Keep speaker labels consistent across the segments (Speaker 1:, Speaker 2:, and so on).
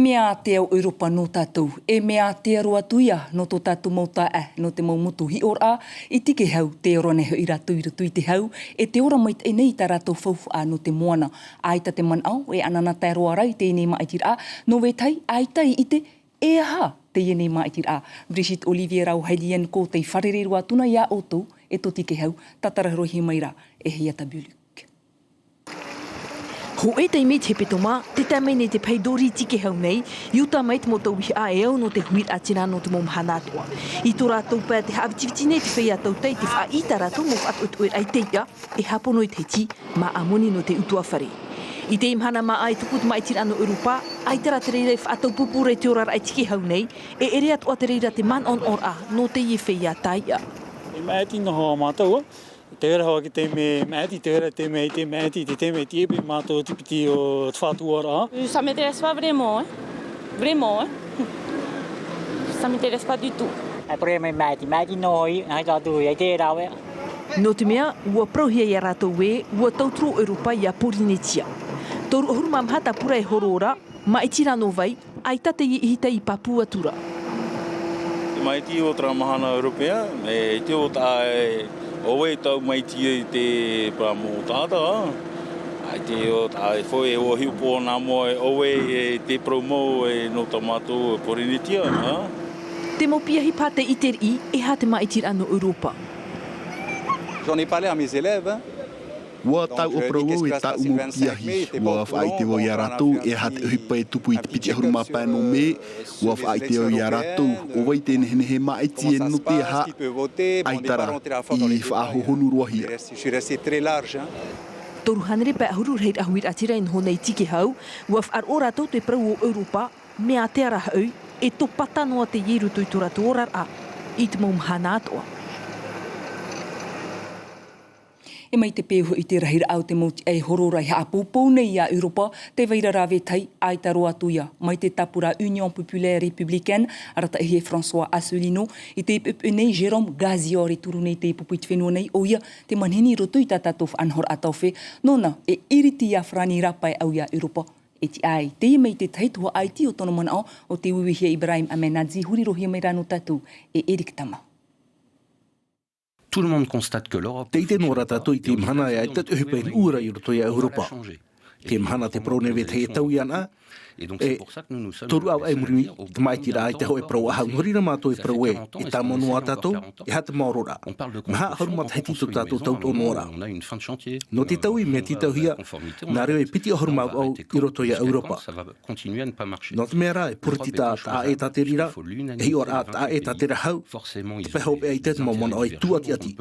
Speaker 1: mea te au Europa no tātou, mea te aroa tuia no tō tātou mauta no te maumutu hi ora, I tike hau te ora neho I rātou I roto I te hau, te ora mai te nei tā rātou whauwha no te moana. Aita te manau, anana te aroa rai te nei maitira, no we tai, aita I te aha te nei maitira. Brigitte Olivier rau hailien ko te wharerirua tuna ia o tō, to tike hau, tatararohi maira, hia tabulu.
Speaker 2: Ho e tei me te petoma, te tamai ne te peidori tike hau nei, iuta mai te mo tau wihi a eo no te huir atina no te mom hanatoa. I tō rātou pēr te hawitiviti nei te whea tau tei te wha I tā rātou mo atuatuer ai teia, hapono I te ti, ma amoni no te utua whare. I te imhana ma ai tukut mai tira no Europa, ai tera te reira I whaatau pupure te orar ai tike hau nei, ere atua te reira te man on or a no te I whea taia.
Speaker 3: I mai tino hoa mātou, te ora hoa ki te me maati, te ora te me te maati, te me te epi mātou tipiti o whātuara.
Speaker 4: Ça m'intéresse pas vraiment, hein. Vraiment, hein. Ça m'intéresse pas du tout.
Speaker 5: Après me maati noi, ai tātou I te rawe.
Speaker 2: No te mea, ua prauhia I a rātou e, ua tautro Europa I a Polinetia. Toru ahuru mamhata pura e horora, ma I tira no vai, ai tate I hita I Papua Tura.
Speaker 6: Mai ti o tra mahana Europea, te o ta owe tau mai ti te pramu tata. Ai te o ta foi o hiupo na mo owe te promo no tomato Polinetia,
Speaker 2: Te mopia hi pate I teri ha te mai tira no Europa.
Speaker 7: J'en ai parlé à mes élèves.
Speaker 8: Ua tau o prau e tau mo piahi, ua whaai te o ia ratou hat hipa tupu I te piti ahuru mapa no me, ua whaai te o ia ratou, o wai te nehe maiti no te ha, aitara I whaaho honu ruahi.
Speaker 7: Je suis resté très large.
Speaker 2: Toru hanere pa ahuru reit ahuir atira in honei tiki hau, ua whaar o ratou te prau o Europa, mea te ara hau, to patanoa te yeru tui tura tōrar a, I te maum hana atoa.
Speaker 1: E mai te pēho I te rahira au te mauti ei hororai ha apopou nei I a Europa, te veira rāwe tai aita roa tuia. Mai te tapura Union Populaire Républicaine, arata e François Asselineau, I te ipupu nei Jérôme Gaziori turu nei te ipupu I te whenua nei, o ia te manhini roto I tatatof anhor atawhe, nona iriti a frani rapai au I a Europa. E ti ai, te mai te taitua ai ti o tono mana o te uwihia Ibrahim Amenadzi, huri rohia mai rano tatu, Erik Tama.
Speaker 9: Tout le monde constate que l'Europe...
Speaker 8: Te ite no ratato I te mhana e ai tatu hipa I ura I roto I a Europa. Te mhana te pronewe te tau iana, toru au ai muri te mai tira ai te hoe prau ahau norira mātou e prau e tā monua tātou, hata maorora. Maha harumat heti to tātou tauto nora. No te tau I mea te tau hia, nā reo e piti ahurumau au I roto I a Europa. No te mea rai, puritita tā e tā te rira, hei ora tā e tā te rahau, te pehau e ai te mamona oi tuati ati.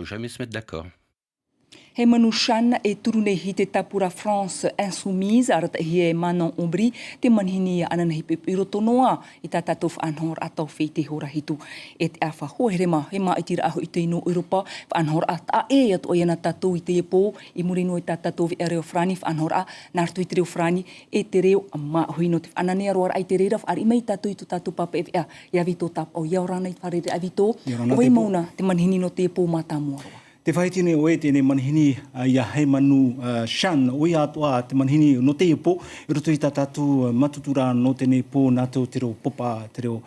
Speaker 1: He manu Shan e turune hi te tapura France Insoumise, arata hi e Manon Aubry, te manhini anana hi pipiroto noa I tā tatof anhor atau whi te hora hitu. E te awha hoerema, he maa I tira aho I te ino Europa, anhor ata e ato iana tatou I te epo, I murino I tā tatovi e reo frani, anhor a, nartu I te reo frani, e te reo maa hoino te anane aroara ai te reira, ari mai tatou I to tatou papa e vea, ia vito tap o iaurana I wharere a vito, oi mauna te manhini no te epo mata moaroa.
Speaker 3: Te whaitine o e tēne manhini ia hei manu Shan, oi atoa te manhini no te epo, I roto I tā tātou matutura no tēne epo nātou te reo popa, te reo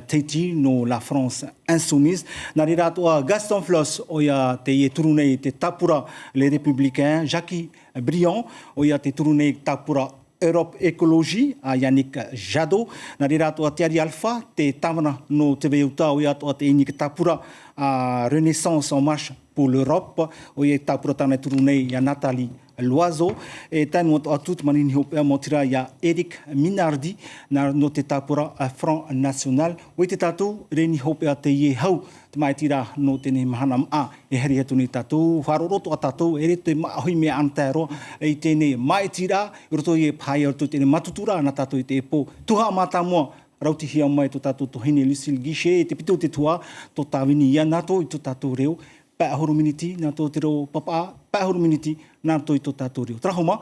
Speaker 3: teiti no La France Insoumise. Nā re rātoa Gaston Floss o ia te ie turunei te tapura les républicains, Jacques Briand o ia te turunei tapura Europe Écologie, a Yannick Jadot. Nā re rātoa Thierry Alpha, te tāwana no te veuta o ia atoa te inik tapura a Renaissance en marche pour l'Europe, o ia tapura tāna turunei ia Nathalie Loiseau, e tānu o atut manini hopea motira ia Eric Minardi, no te tapura Front National, o te tātou reni hopea te ie hau, te mai tira no tēne mahana maa, e heri hetu ni tātou, wharoroto a tātou, e reto e maahoi mea antero, e tēne mai tira, roto i e pai roto tēne matutura na tātou I te epo, tuha mata mua, rauti hia mai to tātou tohine Lucille Guichet, te pito te tua, to tāwini ia nato I to tātou reo, pāhuru miniti, nā tō te reo papa, pāhuru miniti, nā tō I tō tātou reo. Trahoma,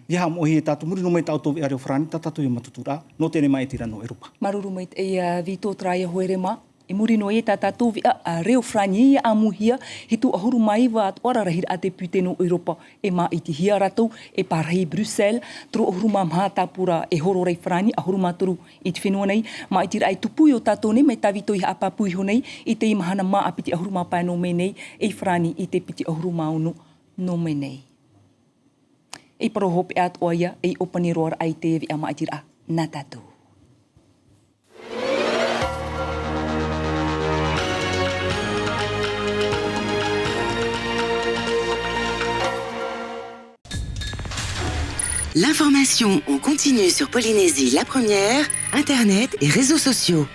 Speaker 3: ia mohi e tātou, muri no mai tātou e reo whrani, tā tātou I matutura, no tēne mai tira no Europa.
Speaker 1: Maruru mai e vito traia hoere ma, E muri no e tātātou vi a reo frani a amuhia hitu ahuru mai wa at ora rahir a te pute no Europa e ma iti hia ratou e parahi Bruxelles tru ahuru ma mha tāpura e horo rei frani ahuru ma turu i te whenua nei ma iti rai tupu o tātou nei me tawito i hapapui ho nei i te imahana ma a piti ahuru ma pae no me nei e frani i te piti ahuru ma unu no me nei. E parohope at oia e opani roar ai te vi a ma iti a na tātou.
Speaker 10: L'information en continu sur Polynésie la première, Internet et réseaux sociaux.